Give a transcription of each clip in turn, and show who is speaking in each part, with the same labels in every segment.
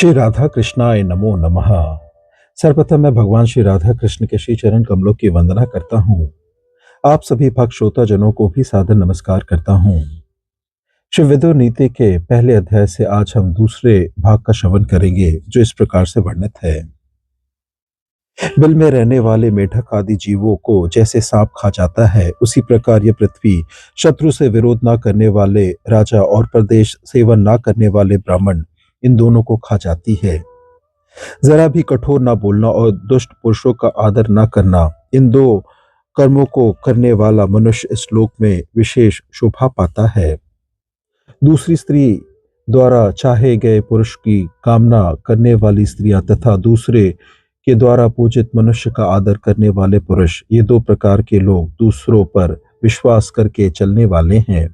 Speaker 1: श्री राधा कृष्णाय नमो नमः। सर्वप्रथम मैं भगवान श्री राधा कृष्ण के श्री चरण कमलों की वंदना करता हूँ। आप सभी भक्त श्रोता जनों को भी सादर नमस्कार करता हूँ। श्री विदुर नीति के पहले अध्याय से आज हम दूसरे भाग का श्रवण करेंगे, जो इस प्रकार से वर्णित है। बिल में रहने वाले मेढक आदि जीवों को जैसे सांप खा जाता है, उसी प्रकार यह पृथ्वी शत्रु से विरोध न करने वाले राजा और प्रदेश सेवन न करने वाले ब्राह्मण, इन दोनों को खा जाती है। जरा भी कठोर ना बोलना और दुष्ट पुरुषों का आदर ना करना, इन दो कर्मों को करने वाला मनुष्य इस लोक में विशेष शोभा पाता है। दूसरी स्त्री द्वारा चाहे गए पुरुष की कामना करने वाली स्त्रियां तथा दूसरे के द्वारा पूजित मनुष्य का आदर करने वाले पुरुष, ये दो प्रकार के लोग दूसरों पर विश्वास करके चलने वाले हैं।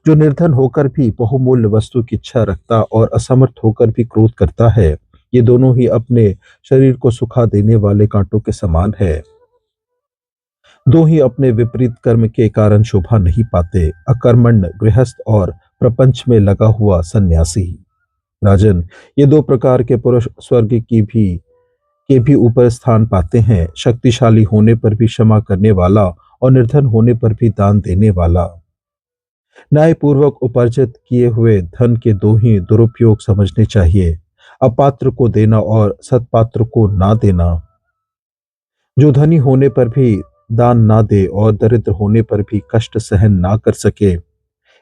Speaker 1: जो निर्धन होकर भी बहुमूल्य वस्तु की इच्छा रखता और असमर्थ होकर भी क्रोध करता है, ये दोनों ही अपने शरीर को सुखा देने वाले कांटों के समान है। दो ही अपने विपरीत कर्म के कारण शोभा नहीं पाते, अकर्मण्य गृहस्थ और प्रपंच में लगा हुआ सन्यासी। राजन, ये दो प्रकार के पुरुष स्वर्ग के भी ऊपर स्थान पाते हैं, शक्तिशाली होने पर भी क्षमा करने वाला और निर्धन होने पर भी दान देने वाला। न्यायपूर्वक उपार्जित किए हुए धन के दो ही दुरुपयोग समझने चाहिए, अपात्र को देना और सत्पात्र को ना देना। जो धनी होने पर भी दान ना दे और दरिद्र होने पर भी कष्ट सहन ना कर सके,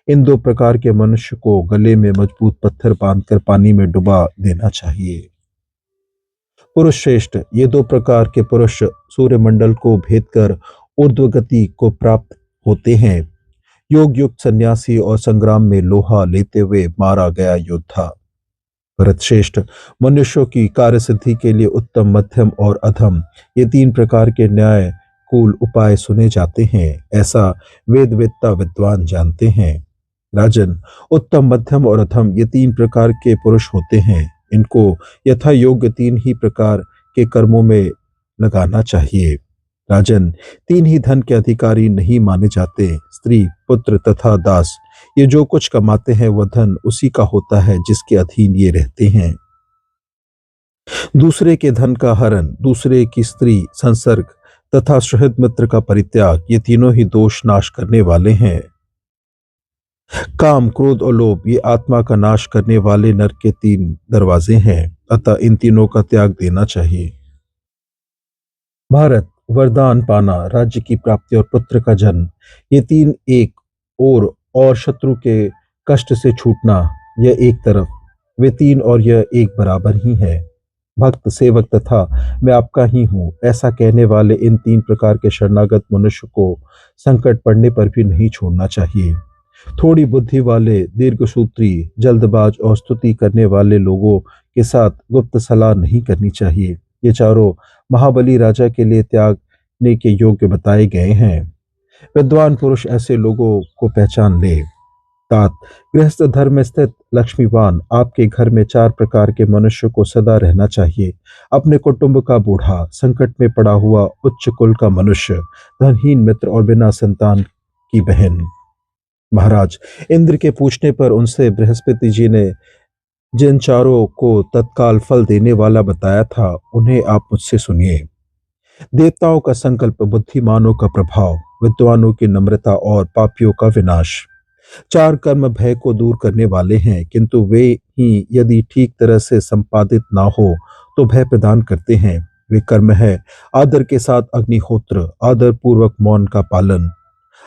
Speaker 1: इन दो प्रकार के मनुष्य को गले में मजबूत पत्थर बांधकर पानी में डुबा देना चाहिए। पुरुष श्रेष्ठ, ये दो प्रकार के पुरुष सूर्यमंडल को भेद कर ऊर्ध्व गति को प्राप्त होते हैं। योग युक्त सन्यासी और संग्राम में लोहा लेते हुए मारा गया योद्धा। भरत श्रेष्ठ, मनुष्यों की कार्य सिद्धि के लिए उत्तम, मध्यम और अधम, ये तीन प्रकार के न्याय कूल उपाय सुने जाते हैं, ऐसा वेद वेत्ता विद्वान जानते हैं। राजन, उत्तम, मध्यम और अधम, ये तीन प्रकार के पुरुष होते हैं। इनको यथा योग्य तीन ही प्रकार के कर्मों में लगाना चाहिए। राजन, तीन ही धन के अधिकारी नहीं माने जाते, स्त्री, पुत्र तथा दास। ये जो कुछ कमाते हैं वह धन उसी का होता है जिसके अधीन ये रहते हैं। दूसरे के धन का हरण, दूसरे की स्त्री संसर्ग तथा सुहृद मित्र का परित्याग, ये तीनों ही दोष नाश करने वाले हैं। काम, क्रोध और लोभ, ये आत्मा का नाश करने वाले नरक के तीन दरवाजे हैं, अतः इन तीनों का त्याग देना चाहिए। भारत, वरदान पाना, राज्य की प्राप्ति और पुत्र का जन्म, ये तीन एक और शत्रु के कष्ट से छूटना यह एक तरफ, वे तीन और यह एक बराबर ही है। भक्त, सेवक तथा मैं आपका ही हूँ, ऐसा कहने वाले इन तीन प्रकार के शरणागत मनुष्य को संकट पड़ने पर भी नहीं छोड़ना चाहिए। थोड़ी बुद्धि वाले, दीर्घसूत्री, जल्दबाज और स्तुति करने वाले लोगों के साथ गुप्त सलाह नहीं करनी चाहिए। ये चारों महाबली राजा के लिए त्यागने के योग्य बताए गए हैं। विद्वान पुरुष ऐसे लोगों को पहचान ले। तात, गृहस्थ धर्म में स्थित लक्ष्मीवान, आपके घर में चार प्रकार के मनुष्य को सदा रहना चाहिए। अपने कुटुंब का बूढ़ा, संकट में पड़ा हुआ उच्च कुल का मनुष्य, धनहीन मित्र और बिना संतान की बहन। महाराज, इंद्र के पूछने पर उनसे बृहस्पति जी ने जिन चारों को तत्काल फल देने वाला बताया था, उन्हें आप मुझसे सुनिए। देवताओं का संकल्प, बुद्धिमानों का प्रभाव, विद्वानों की नम्रता और पापियों का विनाश। चार कर्म भय को दूर करने वाले हैं, किंतु वे ही यदि ठीक तरह से संपादित ना हो तो भय प्रदान करते हैं। वे कर्म है आदर के साथ अग्निहोत्र, आदर पूर्वक मौन का पालन,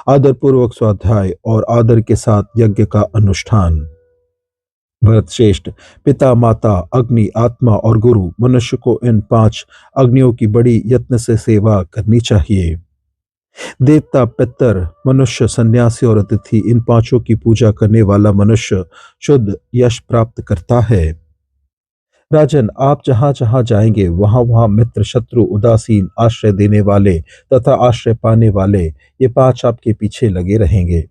Speaker 1: आदर पूर्वक स्वाध्याय और आदर के साथ यज्ञ का अनुष्ठान। भरत श्रेष्ठ, पिता, माता, अग्नि, आत्मा और गुरु, मनुष्य को इन पांच अग्नियों की बड़ी यत्न से सेवा करनी चाहिए। देवता, पितर, मनुष्य, सन्यासी और अतिथि, इन पांचों की पूजा करने वाला मनुष्य शुद्ध यश प्राप्त करता है। राजन, आप जहां जहां जाएंगे वहां वहां मित्र, शत्रु, उदासीन, आश्रय देने वाले तथा आश्रय पाने वाले, ये पांच आपके पीछे लगे रहेंगे।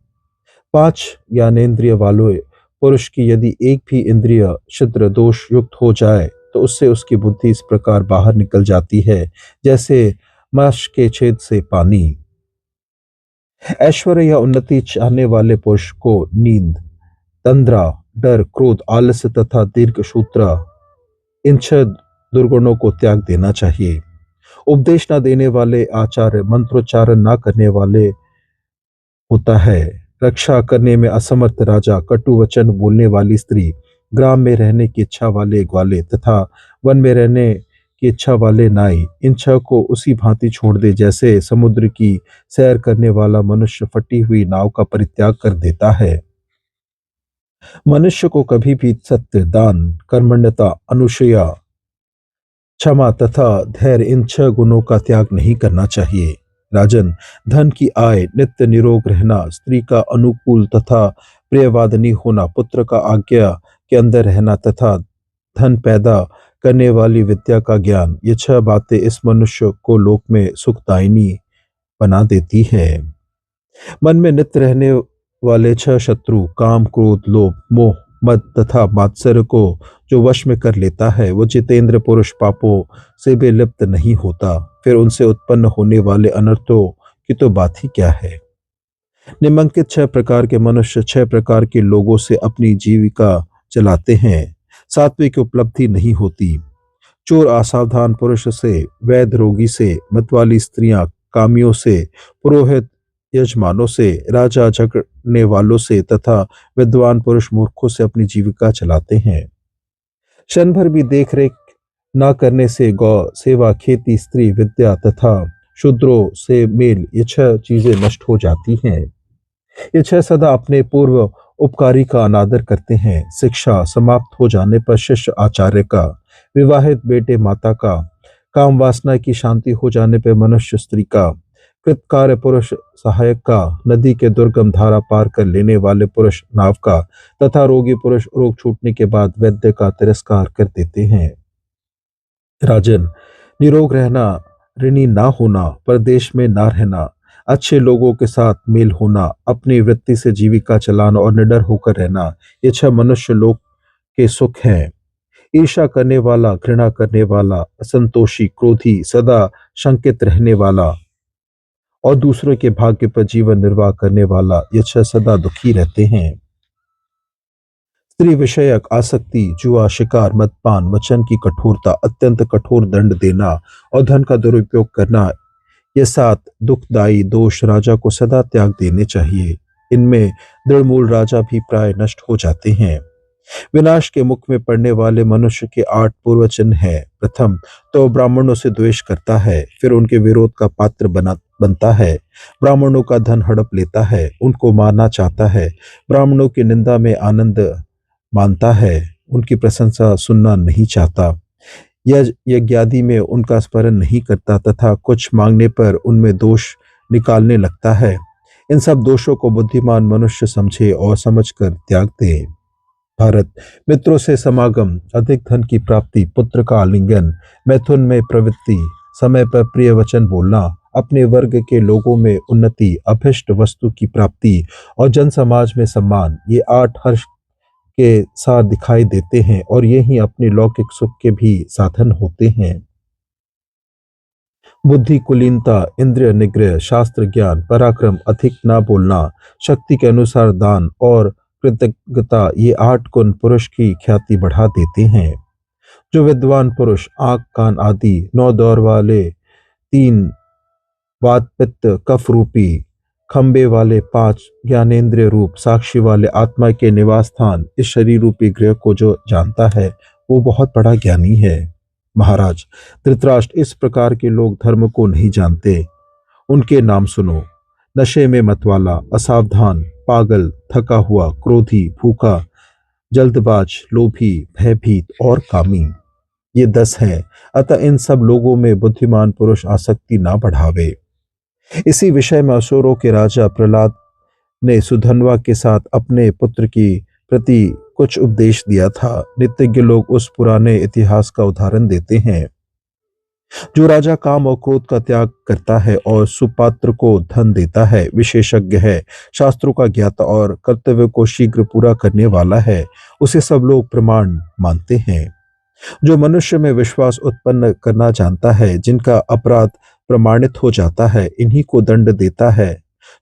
Speaker 1: पांच ज्ञानेंद्रिय वाले पुरुष की यदि एक भी इंद्रिय छिद्र दोष युक्त हो जाए तो उससे उसकी बुद्धि इस प्रकार बाहर निकल जाती है जैसे मश के छेद से पानी। ऐश्वर्य या उन्नति चाहने वाले पुरुष को नींद, तंद्रा, डर, क्रोध, आलस्य तथा दीर्घ सूत्रा इन 6 दुर्गुणों को त्याग देना चाहिए। उपदेश न देने वाले आचार्य, मंत्रोच्चारण न करने वाले होता है, रक्षा करने में असमर्थ राजा, कटु वचन बोलने वाली स्त्री, ग्राम में रहने की इच्छा वाले ग्वाले तथा वन में रहने की इच्छा वाले नाई, इन 6 को उसी भांति छोड़ दे जैसे समुद्र की सैर करने वाला मनुष्य फटी हुई नाव का परित्याग कर देता है। मनुष्य को कभी भी सत्य, दान, कर्मण्यता, अनुसूया, क्षमा तथा धैर्य, इन 6 गुणों का त्याग नहीं करना चाहिए। राजन, धन की आय, नित्य निरोग रहना, स्त्री का अनुकूल तथा प्रियवादिनी होना, पुत्र का आज्ञा के अंदर रहना तथा धन पैदा करने वाली विद्या का ज्ञान, ये 6 बातें इस मनुष्य को लोक में सुखदायिनी बना देती है। मन में नित्य रहने वाले 6 शत्रु, काम, क्रोध, लोभ, मोह, मद तथा मात्सर्य को जो वश में कर लेता है, वो जितेंद्र पुरुष पापों से भी लिप्त नहीं होता। फिर उनसे उत्पन्न होने वाले अनर्थों की तो बात ही क्या है। निम्नलिखित 6 प्रकार के मनुष्य 6 प्रकार के लोगों से अपनी जीविका चलाते हैं। सात्विक उपलब्धि नहीं होती। चोर असावधान पुरुष से, वैध रोगी से, मतवाली स्त्रियां कामियों से, पुरोहित यजमानों से, राजा झगड़ने वालों से तथा विद्वान पुरुष मूर्खों से अपनी जीविका चलाते हैं। क्षण भर भी देख रेख न करने से गौ सेवा, खेती, स्त्री, विद्या तथा शूद्रों से मेल, ये 6 चीजें नष्ट हो जाती हैं। ये 6 सदा अपने पूर्व उपकारी का अनादर करते हैं। शिक्षा समाप्त हो जाने पर शिष्य आचार्य का, विवाहित बेटे माता का, काम वासना की शांति हो जाने पर मनुष्य स्त्री का, कृतकार्य पुरुष सहायक का, नदी के दुर्गम धारा पार कर लेने वाले पुरुष नाव का तथा रोगी पुरुष रोग छूटने के बाद वैद्य का तिरस्कार कर देते हैं। राजन, निरोग रहना, ऋणी ना होना, परदेश में ना रहना, अच्छे लोगों के साथ मेल होना, अपनी वृत्ति से जीविका चलाना और निडर होकर रहना, ये 6 मनुष्य लोक के सुख हैं। ईर्ष्या करने वाला, घृणा करने वाला, असंतोषी, क्रोधी, सदा शंकित रहने वाला और दूसरों के भाग्य पर जीवन निर्वाह करने वाला, ये 6 सदा दुखी रहते हैं। स्त्री विषयक आसक्ति, जुआ, शिकार, मदपान, वचन की कठोरता, अत्यंत कठोर दंड देना और धन का दुरुपयोग करना, ये 7 दुखदायी दोष राजा को सदा त्याग देने चाहिए। इनमें दृढ़मूल राजा भी प्राय नष्ट हो जाते हैं। विनाश के मुख में पड़ने वाले मनुष्य के 8 पूर्व चिन्ह हैं। प्रथम तो ब्राह्मणों से द्वेष करता है, फिर उनके विरोध का पात्र बनता है, ब्राह्मणों का धन हड़प लेता है, उनको मारना चाहता है, ब्राह्मणों की निंदा में आनंद मानता है, उनकी प्रशंसा सुनना नहीं चाहता, यज्ञादि में उनका स्मरण नहीं करता तथा कुछ मांगने पर उनमें दोष निकालने लगता है। इन सब दोषों को बुद्धिमान मनुष्य समझे और समझकर त्याग दे। भारत, मित्रों से समागम, अधिक धन की प्राप्ति, पुत्र का आलिंगन, मैथुन में प्रवृत्ति, समय पर प्रिय वचन बोलना, अपने वर्ग के लोगों में उन्नति, अभिष्ट वस्तु की प्राप्ति और जन समाज में सम्मान, ये 8 हर्ष के साथ दिखाई देते हैं और ये ही अपने लौकिक सुख के भी साधन होते हैं। बुद्धि कुलीनता, इंद्रिय निग्रह, शास्त्र ज्ञान, पराक्रम, अधिक ना बोलना, शक्ति के अनुसार दान और कृतज्ञता, ये 8 गुण पुरुष की ख्याति बढ़ा देते हैं। जो विद्वान पुरुष आंख, कान आदि 9 दौर वाले, 3 वात, पित्त, कफ रूपी खंबे वाले, 5 ज्ञानेंद्रिय रूप साक्षी वाले आत्मा के निवास स्थान, इस शरीर रूपी गृह को जो जानता है वो बहुत बड़ा ज्ञानी है। महाराज धृतराष्ट्र, इस प्रकार के लोग धर्म को नहीं जानते। उनके नाम सुनो। नशे में मतवाला, असावधान, पागल, थका हुआ, क्रोधी, भूखा, जल्दबाज, लोभी, भयभीत और कामी, ये 10 हैं। अतः इन सब लोगों में बुद्धिमान पुरुष आसक्ति ना बढ़ावे। इसी विषय में असुरों के राजा प्रहलाद ने सुधन्वा के साथ अपने पुत्र की प्रति कुछ उपदेश दिया था। नित्यज्ञ लोग उस पुराने इतिहास का उदाहरण देते हैं। जो राजा काम और क्रोध का त्याग करता है और सुपात्र को धन देता है, विशेषज्ञ है, शास्त्रों का ज्ञाता और कर्तव्य को शीघ्र पूरा करने वाला है, उसे सब लोग प्रमाण मानते हैं। जो मनुष्य में विश्वास उत्पन्न करना जानता है, जिनका अपराध प्रमाणित हो जाता है, इन्हीं को दंड देता है।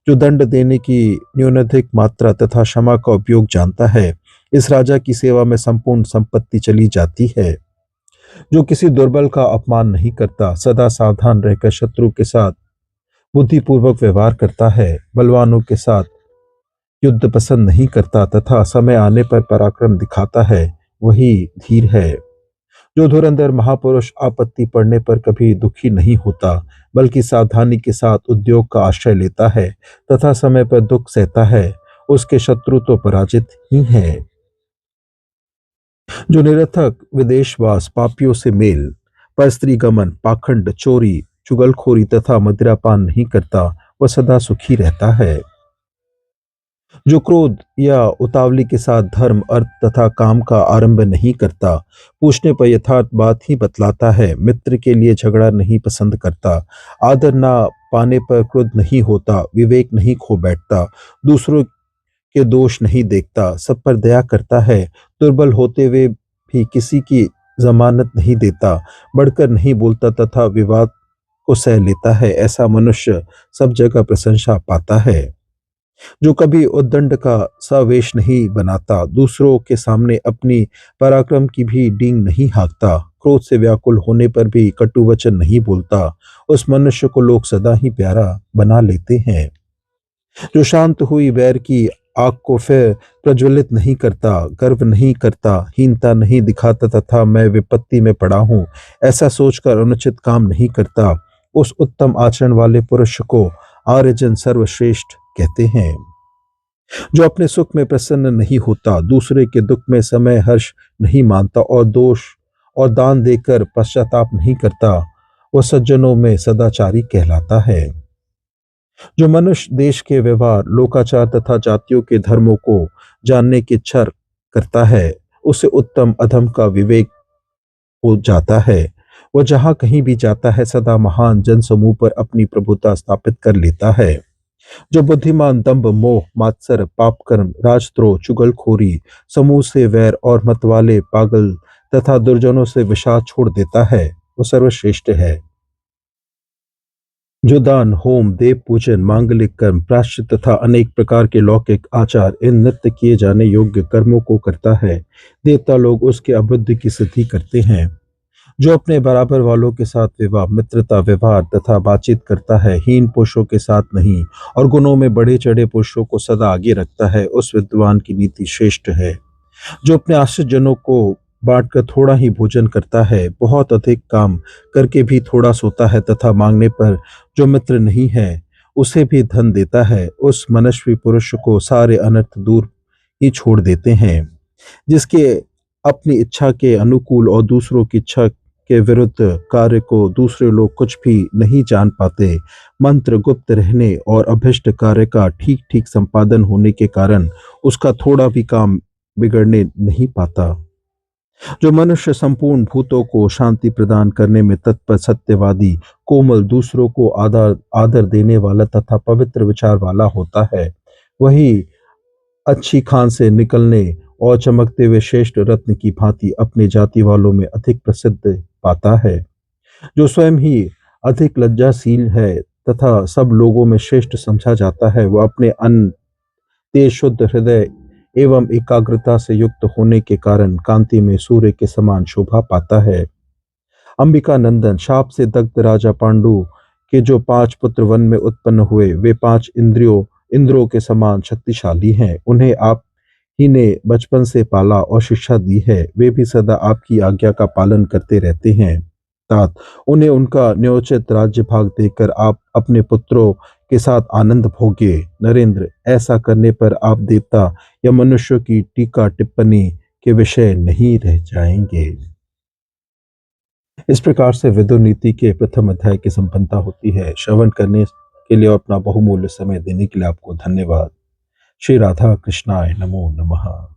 Speaker 1: जो दंड देने की न्यूनाधिक मात्रा तथा क्षमा का उपयोग जानता है, इस राजा की सेवा में संपूर्ण संपत्ति चली जाती है। जो किसी दुर्बल का अपमान नहीं करता, सदा सावधान रहकर शत्रु के साथ बुद्धिपूर्वक व्यवहार करता है, बलवानों के साथ युद्ध पसंद नहीं करता तथा समय आने पर पराक्रम दिखाता है, वही धीर है। जो धुरंधर महापुरुष आपत्ति पड़ने पर कभी दुखी नहीं होता, बल्कि सावधानी के साथ उद्योग का आश्रय लेता है तथा समय पर दुख सहता है, उसके शत्रु तो पराजित ही हैं। जो निरर्थक विदेशवास, पापियों से मेल, परस्त्री गमन, पाखंड, चोरी, चुगलखोरी तथा मदिरापान नहीं करता, वह सदा सुखी रहता है। जो क्रोध या उतावली के साथ धर्म, अर्थ तथा काम का आरंभ नहीं करता, पूछने पर यथार्थ बात ही बतलाता है, मित्र के लिए झगड़ा नहीं पसंद करता, आदर ना पाने पर क्रोध नहीं होता, विवेक नहीं खो बैठता, दूसरों के दोष नहीं देखता, सब पर दया करता है, दुर्बल होते हुए भी किसी की जमानत नहीं देता, बढ़कर नहीं बोलता तथा विवाद को सह लेता है, ऐसा मनुष्य सब जगह प्रशंसा पाता है। जो कभी उद्दंड का सावेश नहीं बनाता, दूसरों के सामने अपनी पराक्रम की भी डींग नहीं हाँकता, क्रोध से व्याकुल होने पर भी कटु वचन नहीं बोलता, उस मनुष्य को लोग सदा ही प्यारा बना लेते हैं। जो शांत हुई वैर की आग को फिर प्रज्वलित नहीं करता, गर्व नहीं करता, हीनता नहीं दिखाता तथा मैं विपत्ति में पड़ा हूँ ऐसा सोचकर अनुचित काम नहीं करता, उस उत्तम आचरण वाले पुरुष को आर्यजन सर्वश्रेष्ठ कहते हैं। जो अपने सुख में प्रसन्न नहीं होता, दूसरे के दुख में समय हर्ष नहीं मानता और दोष और दान देकर पश्चाताप नहीं करता, वह सज्जनों में सदाचारी कहलाता है। जो मनुष्य देश के व्यवहार, लोकाचार तथा जातियों के धर्मों को जानने की इच्छा करता है, उसे उत्तम अधम का विवेक हो जाता है। वह जहाँ कहीं भी जाता है, सदा महान जनसमूह पर अपनी प्रभुता स्थापित कर लेता है। जो बुद्धिमान दंभ, मोह, मात्सर, पाप कर्म, राजद्रोह, चुगलखोरी, समूह से वैर और मतवाले, पागल तथा दुर्जनों से विषाद छोड़ देता है, वो सर्वश्रेष्ठ है। जो दान, होम, देव पूजन, मांगलिक कर्म, प्रायश्चित तथा अनेक प्रकार के लौकिक आचार, इन नित्य किए जाने योग्य कर्मों को करता है, देवता लोग उसके अबुद्धि की सिद्धि करते हैं। जो अपने बराबर वालों के साथ विवाह, मित्रता, व्यवहार तथा बातचीत करता है, हीन पुरुषों के साथ नहीं और गुणों में बढ़े चढ़े पुरुषों को सदा आगे रखता है, उस विद्वान की नीति श्रेष्ठ है। जो अपने आश्रित जनों को बांटकर थोड़ा ही भोजन करता है, बहुत अधिक काम करके भी थोड़ा सोता है तथा मांगने पर जो मित्र नहीं है उसे भी धन देता है, उस मनस्वी पुरुष को सारे अनर्थ दूर ही छोड़ देते हैं। जिसके अपनी इच्छा के अनुकूल और दूसरों की इच्छा के विरुद्ध कार्य को दूसरे लोग कुछ भी नहीं जान पाते, मंत्र गुप्त रहने और अभिष्ट कार्य का ठीक ठीक संपादन होने के कारण उसका थोड़ा भी काम बिगड़ने नहीं पाता। जो मनुष्य संपूर्ण भूतों को शांति प्रदान करने में तत्पर, सत्यवादी, कोमल, दूसरों को आदर आदर देने वाला तथा पवित्र विचार वाला होता है, वही अच्छी खान से निकलने और चमकते हुए श्रेष्ठ रत्न की भांति अपने जाति वालों में अधिक प्रसिद्ध पाता है। जो स्वयं ही अधिक लज्जाशील है तथा सब लोगों में श्रेष्ठ समझा जाता है, वह अपने अन्न, तेज, शुद्ध हृदय एवं एकाग्रता से युक्त होने के कारण कांति में सूर्य के समान शोभा पाता है। अंबिका नंदन, शाप से दग्ध राजा पांडु के जो 5 पुत्र वन में उत्पन्न हुए, वे 5 इंद्रों के समान शक्तिशाली हैं। उन्हें आप ही ने बचपन से पाला और शिक्षा दी है, वे भी सदा आपकी आज्ञा का पालन करते रहते हैं। तात उन्हें उनका न्योचित राज्य भाग देकर आप अपने पुत्रों के साथ आनंद भोगे। नरेंद्र, ऐसा करने पर आप देवता या मनुष्यों की टीका टिप्पणी के विषय नहीं रह जाएंगे। इस प्रकार से विदुर नीति के प्रथम अध्याय की संपन्नता होती है। श्रवण करने के लिए और अपना बहुमूल्य समय देने के लिए आपको धन्यवाद। श्री राधा कृष्णाय नमो नमः।